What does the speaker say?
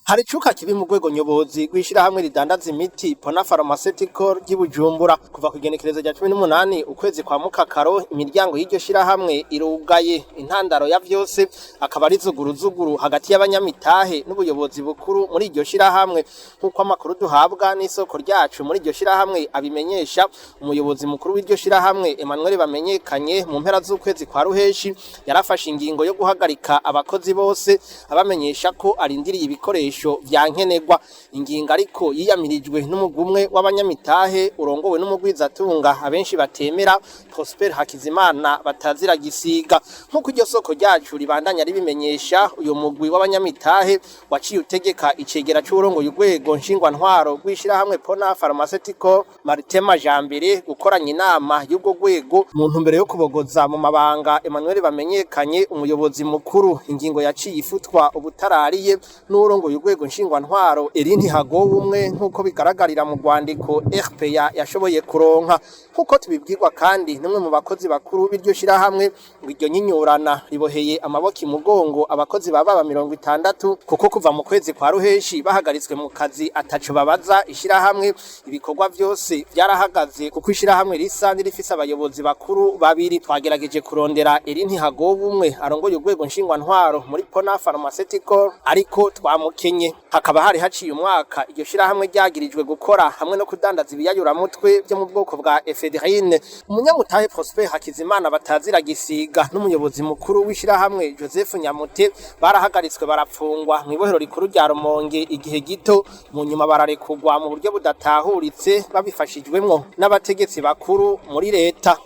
Hari icuka kibi mu rwego nyobozi rw'ishirahamwe ridandaza imiti Pona Pharmaceutical ry'Ibujumbura kuva ku igenekerezo rya 18 ukwezi kwa Mukakaro imiryango y'iryo shirahamwe irugaye intandaro ya vyose akaba ari zuguruzuguru hagati y'abanyamitahe n'ubuyobozi bukuru muri iryo shirahamwe nkuko amakuru duhabwa n'isoko ryacu muri iryo shirahamwe abimenyesha umuyobozi mukuru w'iryo shirahamwe Emmanuel bamenyekanye mu mpera z'ukwezi kwa Ruheshi yarafashe ingingo yo guhagarika abakozi bose abamenyesha ko arindiriye ibikoresho vyankenegwa ingingo ariko yiyamirijwe n'umugumwe w'abanyamitahe urongowe n'umugwizatunga abenshi batemera Prosper Hakizimana batazira gisiga nkuko iryo soko ryacu ribandanya ribimenyesha uyo mugwi w'abanyamitahe waciye utegeka icegera c'urongoye urwego nshingwantwaro rw'ishirahamwe Pona Pharmaceutical Maritema Jambere gukoranya inama y'ubwo rwego mu ntumbero yo kubogoza mu mabanga Emmanuel bamenyekanye umuyobozi mukuru ingingo yaciye ifutwa ubutarariye n'urongoye urwego nshingwantwaro Erini Hagowe umwe nkuko bigaragarira mu rwandiko RPA yashoboye kuronka nkuko tubibwirwa kandi nimwe mu bakozi bakuru b'iryo shirahamwe iryo nyinyurana riboheye amaboko imugongo abakozi baba 60 kuko kuva mu kwezi kwa Ruheshi bahagaritswe mu kazi ataco babaza ishirahamwe ibikorwa vyose byarahagaze kuko ishirahamwe risa nirifise abayobozi bakuru babiri twagerageje kurondera Erini Hagowe umwe arongoye urwego nshingwantwaro muri Pona Pharmaceutical ariko twamukenye hakaba hari haciye umwaka iryo shirahamwe ryagirijwe gukora hamwe no kudandaza ibiyayuramutwe byo mu bwoko bwa efedrine umunyamutahe Prosper Hakizimana batazira gisiga n'umuyobozi mukuru w'ishirahamwe Joseph Nyamute barahagaritswe barapfungwa mu ibohero rikuru rya Rumonge igihe gito mu nyuma bararekugwa mu buryo budatahuritse babifashijwemwo n'abategetsi bakuru muri leta